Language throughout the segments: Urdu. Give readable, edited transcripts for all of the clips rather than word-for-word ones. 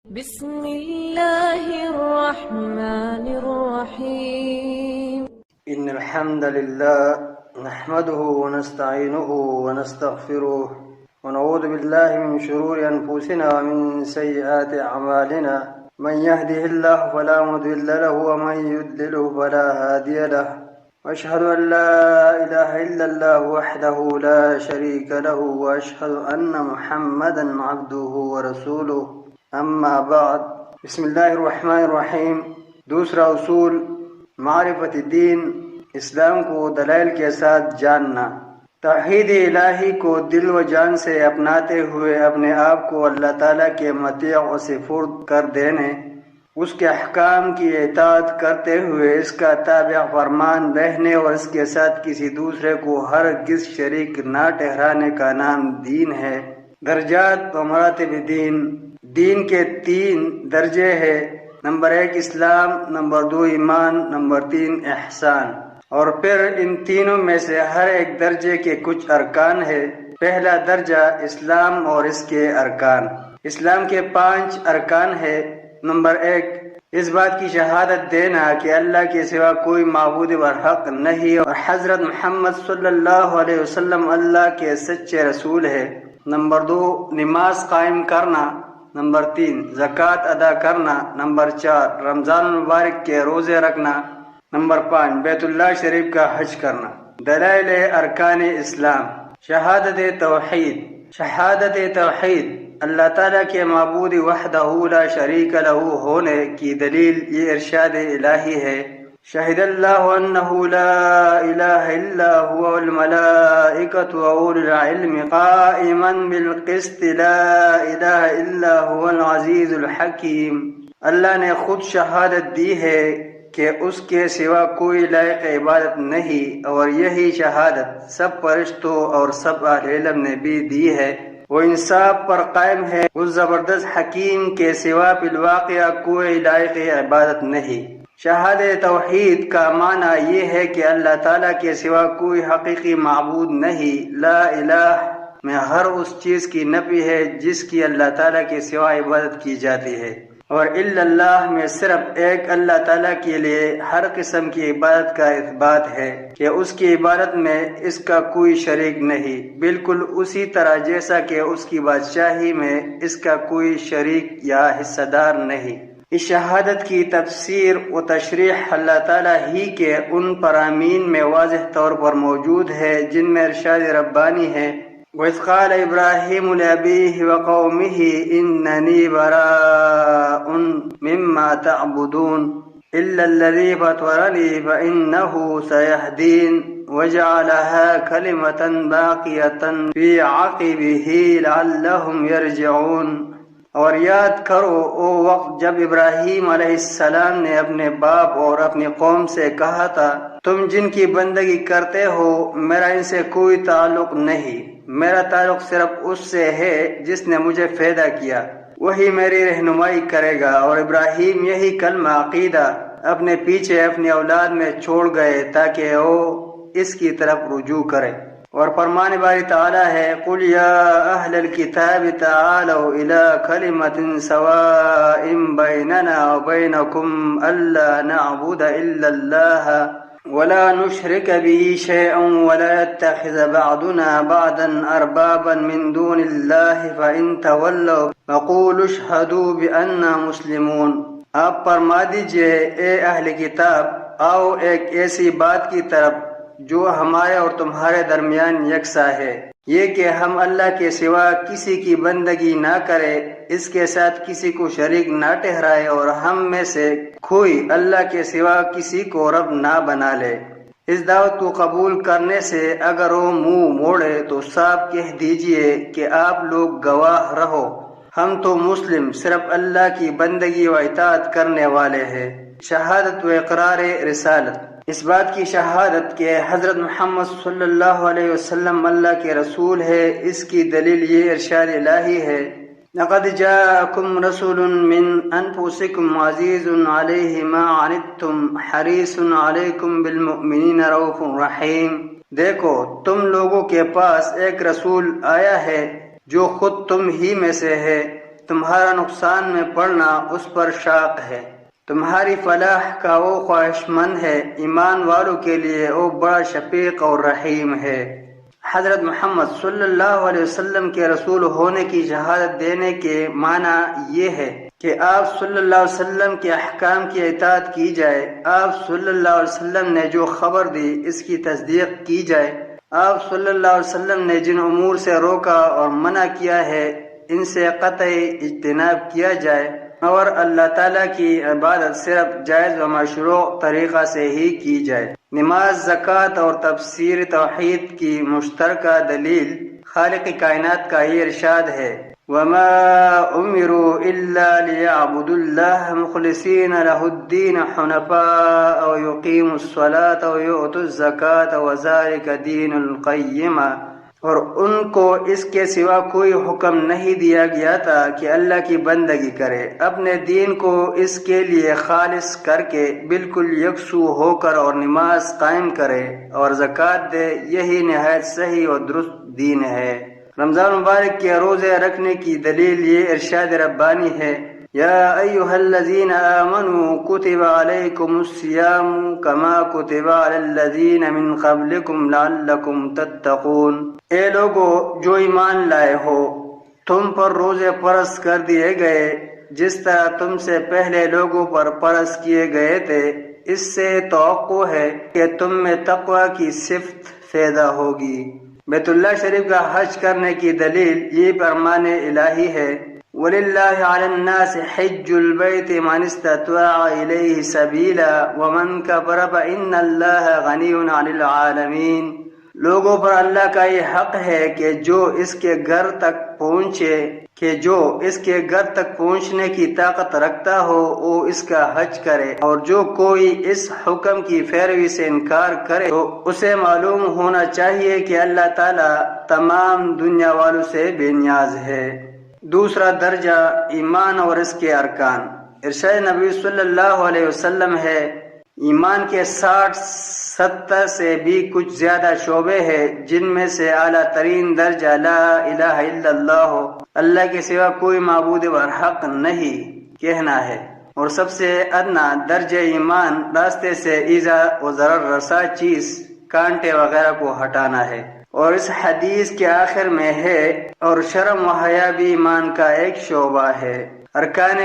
بسم الله الرحمن الرحيم. إن الحمد لله نحمده ونستعينه ونستغفره ونعوذ بالله من شرور أنفسنا ومن سيئات أعمالنا. من يهده الله فلا مضل له ومن يضلل فلا هادي له. وأشهد أن لا إله إلا الله وحده لا شريك له وأشهد أن محمدا عبده ورسوله. اما بعد، بسم اللہ الرحمن الرحیم۔ دوسرا اصول معرفت دین، اسلام کو دلائل کے ساتھ جاننا۔ توحید الہی کو دل و جان سے اپناتے ہوئے اپنے آپ کو اللہ تعالیٰ کے مطیع و سپرد کر دینے، اس کے احکام کی اطاعت کرتے ہوئے اس کا تابع فرمان رہنے اور اس کے ساتھ کسی دوسرے کو ہرگز شریک نہ ٹھہرانے کا نام دین ہے۔ درجات و مراتب دین کے 3 درجے ہیں۔ نمبر 1 اسلام، نمبر 2 ایمان، نمبر 3 احسان۔ اور پھر ان تینوں میں سے ہر ایک درجے کے کچھ ارکان ہے۔ پہلا درجہ اسلام اور اس کے ارکان۔ اسلام کے 5 ارکان ہے۔ نمبر 1 اس بات کی شہادت دینا کہ اللہ کے سوا کوئی معبود برحق نہیں اور حضرت محمد صلی اللہ علیہ وسلم اللہ کے سچے رسول ہے۔ نمبر 2 نماز قائم کرنا۔ نمبر 3 زکوٰۃ ادا کرنا۔ نمبر 4 رمضان المبارک کے روزے رکھنا۔ نمبر 5 بیت اللہ شریف کا حج کرنا۔ دلائل ارکان اسلام۔ شہادت توحید اللہ تعالیٰ کے معبود وحدہ لا شریک لہ ہونے کی دلیل یہ ارشاد الہی ہے، شہد اللہ انہ لا الہ الا هو والملائکۃ واولو العلم قائما بالقسط لا الہ الا هو العزیز الحکیم۔ اللہ نے خود شہادت دی ہے کہ اس کے سوا کوئی لائق عبادت نہیں، اور یہی شہادت سب فرشتوں اور سب اہل علم نے بھی دی ہے۔ وہ انصاف پر قائم ہے، اس زبردست حکیم کے سوا فی الواقع کوئی لائق عبادت نہیں۔ شہادت توحید کا معنی یہ ہے کہ اللہ تعالیٰ کے سوا کوئی حقیقی معبود نہیں۔ لا الہ میں ہر اس چیز کی نفی ہے جس کی اللہ تعالیٰ کے سوا عبادت کی جاتی ہے، اور الا اللہ میں صرف ایک اللہ تعالیٰ کے لیے ہر قسم کی عبادت کا اثبات ہے کہ اس کی عبادت میں اس کا کوئی شریک نہیں، بالکل اسی طرح جیسا کہ اس کی بادشاہی میں اس کا کوئی شریک یا حصہ دار نہیں۔ اس شہادت کی تفسیر و تشریح اللہ تعالیٰ ہی کے ان فرامین میں واضح طور پر موجود ہے جن میں ارشاد ربانی ہے، وَإِذْ قَالَ إِبْرَاهِيمُ لِأَبِيهِ وَقَوْمِهِ إِنَّنِي بَرَاءٌ مِّمَّا تَعْبُدُونَ إِلَّا الَّذِي فَطَرَنِي فَإِنَّهُ سَيَهْدِينِ وَجَعَلَهَا كَلِمَةً بَاقِيَةً فِي عَقِبِهِ لَعَلَّهُمْ يَرْجِعُونَ۔ اور یاد کرو او وقت جب ابراہیم علیہ السلام نے اپنے باپ اور اپنی قوم سے کہا تھا، تم جن کی بندگی کرتے ہو میرا ان سے کوئی تعلق نہیں، میرا تعلق صرف اس سے ہے جس نے مجھے پیدا کیا، وہی میری رہنمائی کرے گا۔ اور ابراہیم یہی کلمہ عقیدہ اپنے پیچھے اپنی اولاد میں چھوڑ گئے تاکہ وہ اس کی طرف رجوع کرے۔ اور فرمان باری تعالیٰ ہے، قُلْ يَا أَهْلَ الْكِتَابِ تَعَالَوْا إِلَىٰ كَلِمَةٍ سَوَاءٍ بَيْنَنَا وَبَيْنَكُمْ أَلَّا نَعْبُدَ إِلَّا اللَّهَ وَلَا نُشْرِكَ بِهِ شَيْئًا وَلَا يَتَّخِذَ بَعْضُنَا بَعْضًا أَرْبَابًا مِّن دُونِ اللَّهِ فَإِن تَوَلَّوْا فَقُولُوا اشْهَدُوا بِأَنَّا مُسْلِمُونَ۔ آپ فرما دیجئے، اے اہل کتاب، آؤ ایک ایسی بات کی طرف جو ہمارے اور تمہارے درمیان یکساں ہے، یہ کہ ہم اللہ کے سوا کسی کی بندگی نہ کرے، اس کے ساتھ کسی کو شریک نہ ٹھہرائے، اور ہم میں سے کوئی اللہ کے سوا کسی کو رب نہ بنا لے۔ اس دعوت کو قبول کرنے سے اگر وہ منہ موڑے تو صاف کہہ دیجئے کہ آپ لوگ گواہ رہو، ہم تو مسلم صرف اللہ کی بندگی و اطاعت کرنے والے ہیں۔ شہادت و اقرار رسالت۔ اس بات کی شہادت کہ حضرت محمد صلی اللہ علیہ وسلم اللہ کے رسول ہے، اس کی دلیل یہ ارشاد الہی ہے، لَقَدْ جَاءَكُمْ رَسُولٌ مِّنْ أَنفُسِكُمْ عَزِيزٌ عَلَيْهِ مَا عَنِتُّمْ حَرِيصٌ عَلَيْكُمْ بِالْمُؤْمِنِينَ رَءُوفٌ رَحِيمٌ۔ دیکھو تم لوگوں کے پاس ایک رسول آیا ہے جو خود تم ہی میں سے ہے، تمہارا نقصان میں پڑنا اس پر شاق ہے۔ تمہاری فلاح کا وہ خواہش مند ہے، ایمان والوں کے لیے وہ بڑا شفیق اور رحیم ہے۔ حضرت محمد صلی اللہ علیہ وسلم کے رسول ہونے کی شہادت دینے کے معنی یہ ہے کہ آپ صلی اللہ علیہ وسلم کے احکام کی اطاعت کی جائے، آپ صلی اللہ علیہ وسلم نے جو خبر دی اس کی تصدیق کی جائے، آپ صلی اللہ علیہ وسلم نے جن امور سے روکا اور منع کیا ہے ان سے قطعی اجتناب کیا جائے، اور اللہ تعالیٰ کی عبادت صرف جائز و مشروع طریقہ سے ہی کی جائے۔ نماز، زکوٰۃ اور تفسیر توحید کی مشترکہ دلیل خالق کائنات کا یہ ارشاد ہے، وَمَا أُمِرُوا إِلَّا لِيَعْبُدُوا اللَّهَ مُخْلِصِينَ لَهُ الدِّينَ حُنَفَاءَ وَيُقِيمُوا الصَّلَاةَ وَيُؤْتُوا الزَّكَاةَ وَذَلِكَ دِينُ الْقَيِّمَةِ، اور ان کو اس کے سوا کوئی حکم نہیں دیا گیا تھا کہ اللہ کی بندگی کرے، اپنے دین کو اس کے لیے خالص کر کے بالکل یکسو ہو کر اور نماز قائم کرے اور زکوٰۃ دے، یہی نہایت صحیح اور درست دین ہے۔ رمضان مبارک کے روزے رکھنے کی دلیل یہ ارشاد ربانی ہے، یا ایھا الذین آمنوا کتب علیکم الصیام کما کتب علی الذین من قبلکم لعلکم تتقون، اے لوگو جو ایمان لائے ہو، تم پر روزے فرض کر دیے گئے جس طرح تم سے پہلے لوگوں پر فرض کیے گئے تھے، اس سے توقع ہے کہ تم میں تقوی کی صفت پیدا ہوگی۔ بیت اللہ شریف کا حج کرنے کی دلیل یہ فرمان الہی ہے، وَلِلَّهِ عَلَى النَّاسِ حِجُّ الْبَيْتِ مَنِ اسْتَطَاعَ إِلَيْهِ سَبِيلًا وَمَنْ كَفَرَ فَإِنَّ اللَّهَ غَنِيٌّ عَنِ الْعَالَمِينَ، لوگوں پر اللہ کا یہ حق ہے کہ جو اس کے گھر تک پہنچنے کی طاقت رکھتا ہو وہ اس کا حج کرے، اور جو کوئی اس حکم کی پیروی سے انکار کرے تو اسے معلوم ہونا چاہیے کہ اللہ تعالیٰ تمام دنیا والوں سے بے نیاز ہے۔ دوسرا درجہ ایمان اور اس کے ارکان۔ ارشاد نبی صلی اللہ علیہ وسلم ہے، ایمان کے 60-70 سے بھی کچھ زیادہ شعبے ہیں، جن میں سے اعلیٰ ترین درجہ لا الہ الا اللہ، اللہ کے سوا کوئی معبود برحق نہیں کہنا ہے، اور سب سے ادنا درجہ ایمان راستے سے ایذا و ضرر رسا چیز، کانٹے وغیرہ کو ہٹانا ہے۔ اور اس حدیث کے آخر میں ہے، اور شرم و حیا بھی ایمان کا ایک شعبہ ہے۔ ارکان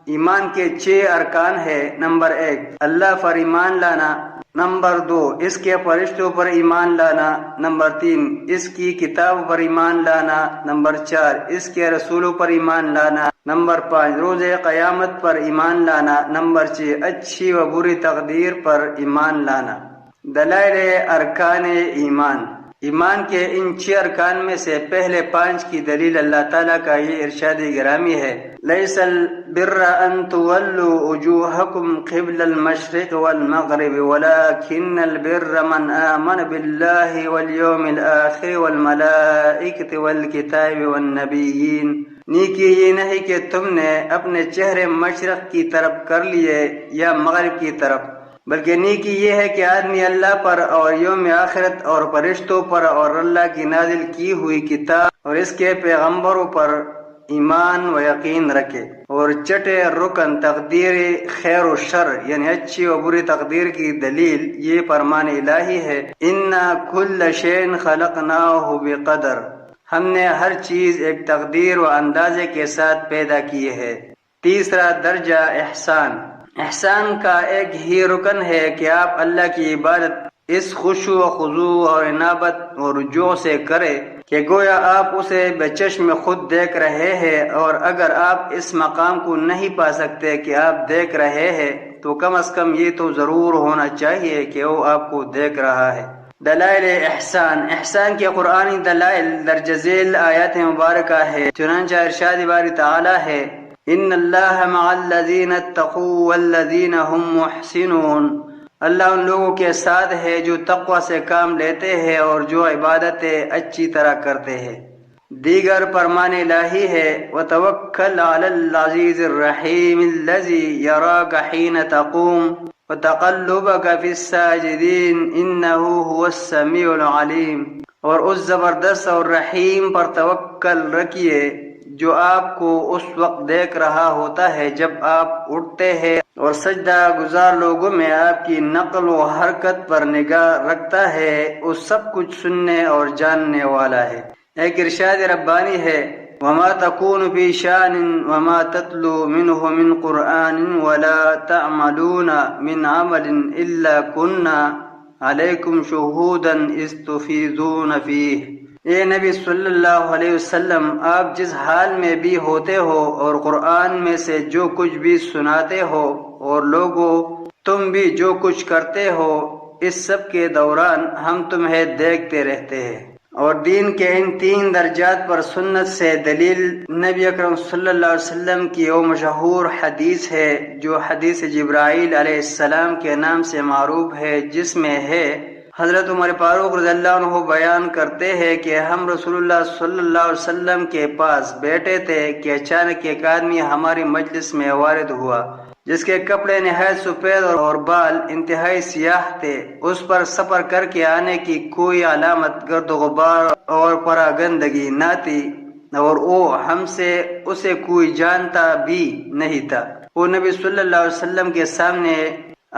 ایمان کے 6 ارکان ہے۔ نمبر 1 اللہ پر ایمان لانا، نمبر 2 اس کے فرشتوں پر ایمان لانا، نمبر 3 اس کی کتاب پر ایمان لانا، نمبر 4 اس کے رسولوں پر ایمان لانا، نمبر 5 روز قیامت پر ایمان لانا، نمبر 6 اچھی و بری تقدیر پر ایمان لانا۔ دلائل ارکان ایمان کے ان 6 ارکان میں سے پہلے 5 کی دلیل اللہ تعالیٰ کا یہ ارشاد گرامی ہے، لیس البر ان تولوا وجوہکم قبل المشرق والمغرب ولكن البر من آمن باللہ والیوم الآخر والملائکۃ والکتاب والنبیین، نیکی یہ نہیں کہ تم نے اپنے چہرے مشرق کی طرف کر لیے یا مغرب کی طرف، بلکہ نیکی یہ ہے کہ آدمی اللہ پر اور یوم آخرت اور فرشتوں پر اور اللہ کی نازل کی ہوئی کتاب اور اس کے پیغمبروں پر ایمان و یقین رکھے، اور چٹے رکن تقدیر خیر و شر یعنی اچھی و بری تقدیر کی دلیل یہ فرمان الہی ہے، اِنَّا كُلَّ شَيْءٍ خَلَقْنَاهُ بِقَدَرٍ، ہم نے ہر چیز ایک تقدیر و اندازے کے ساتھ پیدا کی ہے۔ تیسرا درجہ احسان کا ایک ہی رکن ہے کہ آپ اللہ کی عبادت اس خشوع و خضوع اور انابت اور رجوع سے کرے کہ گویا آپ اسے بچشم خود دیکھ رہے ہیں، اور اگر آپ اس مقام کو نہیں پا سکتے کہ آپ دیکھ رہے ہیں تو کم از کم یہ تو ضرور ہونا چاہیے کہ وہ آپ کو دیکھ رہا ہے۔ دلائل احسان کے قرآنی دلائل درج ذیل آیات مبارکہ ہے، چنانچہ ارشاد باری تعالی ہے، ان اللہ مع الذین اتقوا والذین هم محسنون، اللہ ان لوگوں کے ساتھ ہے جو تقوی سے کام لیتے ہیں اور جو عبادتیں اچھی طرح کرتے ہیں۔ دیگر فرمان الہی ہے، وتوکل علی العزیز الرحیم الذی یراک حین تقوم وتقلبک فی الساجدین انہ هو السمیع العلیم، اور اس زبردست اور رحیم پر توکل رکھیے جو آپ کو اس وقت دیکھ رہا ہوتا ہے جب آپ اٹھتے ہیں، اور سجدہ گزار لوگوں میں آپ کی نقل و حرکت پر نگاہ رکھتا ہے، وہ سب کچھ سننے اور جاننے والا ہے۔ ایک ارشاد ربانی ہے، وما تكون في شان وما تتلو منه من قرآن ولا تعملون من عمل إلا كنا عليكم شهودا إذ تفيضون فيه۔ اے نبی صلی اللہ علیہ وسلم، آپ جس حال میں بھی ہوتے ہو اور قرآن میں سے جو کچھ بھی سناتے ہو، اور لوگوں تم بھی جو کچھ کرتے ہو، اس سب کے دوران ہم تمہیں دیکھتے رہتے ہیں۔ اور دین کے ان 3 درجات پر سنت سے دلیل نبی اکرم صلی اللہ علیہ وسلم کی وہ مشہور حدیث ہے جو حدیث جبرائیل علیہ السلام کے نام سے معروف ہے، جس میں ہے، حضرت عمر فاروق رضی اللہ عنہ بیان کرتے ہیں کہ ہم رسول اللہ صلی اللہ علیہ وسلم کے پاس بیٹھے تھے کہ اچانک ایک آدمی ہماری مجلس میں وارد ہوا جس کے کپڑے نہایت سفید اور بال انتہائی سیاہ تھے۔ اس پر سفر کر کے آنے کی کوئی علامت، گرد و غبار اور پراگندگی نہ تھی، اور وہ ہم سے اسے کوئی جانتا بھی نہیں تھا۔ وہ نبی صلی اللہ علیہ وسلم کے سامنے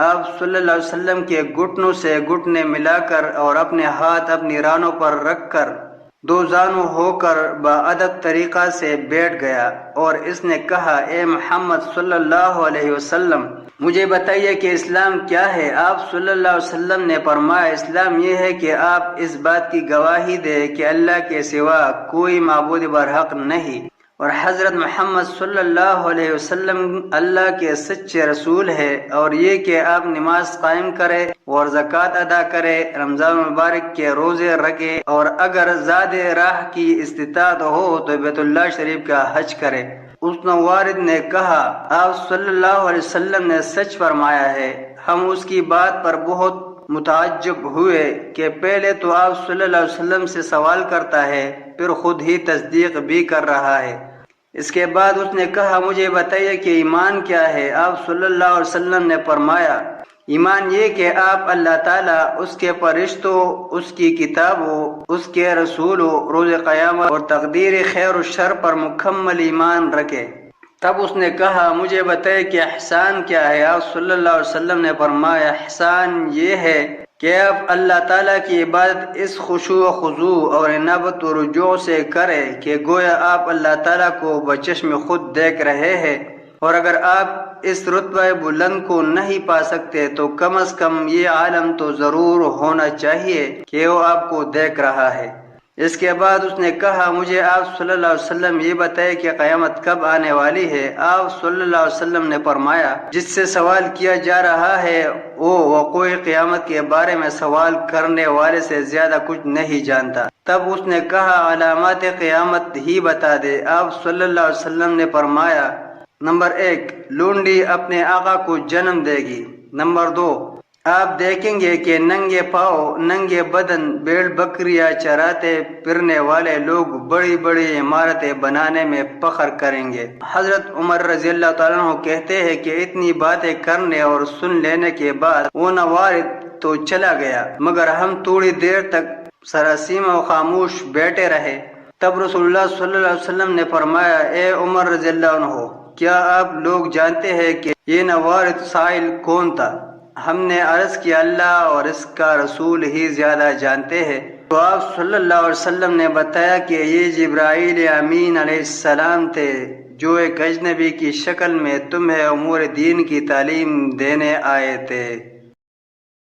آپ صلی اللہ علیہ وسلم کے گھٹنوں سے گھٹنے ملا کر اور اپنے ہاتھ اپنی رانوں پر رکھ کر 2 زانو ہو کر باادب طریقہ سے بیٹھ گیا، اور اس نے کہا، اے محمد صلی اللہ علیہ وسلم، مجھے بتائیے کہ اسلام کیا ہے؟ آپ صلی اللہ علیہ وسلم نے فرمایا، اسلام یہ ہے کہ آپ اس بات کی گواہی دیں کہ اللہ کے سوا کوئی معبود برحق نہیں، اور حضرت محمد صلی اللہ علیہ وسلم اللہ کے سچے رسول ہے، اور یہ کہ آپ نماز قائم کرے اور زکوٰۃ ادا کرے، رمضان مبارک کے روزے رکھے، اور اگر زاد راہ کی استطاعت ہو تو بیت اللہ شریف کا حج کرے۔ اس نوارد نے کہا، آپ صلی اللہ علیہ وسلم نے سچ فرمایا ہے۔ ہم اس کی بات پر بہت متعجب ہوئے کہ پہلے تو آپ صلی اللہ علیہ وسلم سے سوال کرتا ہے، پھر خود ہی تصدیق بھی کر رہا ہے۔ اس کے بعد اس نے کہا، مجھے بتائیے کہ ایمان کیا ہے؟ آپ صلی اللہ علیہ وسلم نے فرمایا، ایمان یہ کہ آپ اللہ تعالیٰ، اس کے فرشتوں، اس کی کتابوں، اس کے رسولوں، روز قیامت اور تقدیر خیر و شر پر مکمل ایمان رکھے۔ تب اس نے کہا، مجھے بتائے کہ احسان کیا ہے؟ آپ صلی اللہ علیہ وسلم نے فرمایا، احسان یہ ہے کہ آپ اللہ تعالیٰ کی عبادت اس خشوع و خضوع اور انابت و رجوع سے کرے کہ گویا آپ اللہ تعالیٰ کو بچشم خود دیکھ رہے ہیں، اور اگر آپ اس رتبہ بلند کو نہیں پا سکتے تو کم از کم یہ عالم تو ضرور ہونا چاہیے کہ وہ آپ کو دیکھ رہا ہے۔ اس کے بعد اس نے کہا، مجھے آپ صلی اللہ علیہ وسلم یہ بتائے کہ قیامت کب آنے والی ہے؟ آپ صلی اللہ علیہ وسلم نے فرمایا، جس سے سوال کیا جا رہا ہے وہ وقوع قیامت کے بارے میں سوال کرنے والے سے زیادہ کچھ نہیں جانتا۔ تب اس نے کہا، علامات قیامت ہی بتا دے۔ آپ صلی اللہ علیہ وسلم نے فرمایا، نمبر 1، لونڈی اپنے آقا کو جنم دے گی۔ نمبر 2، آپ دیکھیں گے کہ ننگے پاؤں، ننگے بدن، بیل بکریاں چراتے پھرنے والے لوگ بڑی بڑی عمارتیں بنانے میں فخر کریں گے۔ حضرت عمر رضی اللہ تعالیٰ عنہ کہتے ہیں کہ اتنی باتیں کرنے اور سن لینے کے بعد وہ نوارد تو چلا گیا، مگر ہم تھوڑی دیر تک سراسیمہ و خاموش بیٹھے رہے۔ تب رسول اللہ صلی اللہ علیہ وسلم نے فرمایا، اے عمر رضی اللہ عنہ، کیا آپ لوگ جانتے ہیں کہ یہ نوارد سائل کون تھا؟ ہم نے عرض کیا، اللہ اور اس کا رسول ہی زیادہ جانتے ہیں۔ تو آپ صلی اللہ علیہ وسلم نے بتایا کہ یہ جبرائیل امین علیہ السلام تھے جو ایک اجنبی کی شکل میں تمہیں امور دین کی تعلیم دینے آئے تھے۔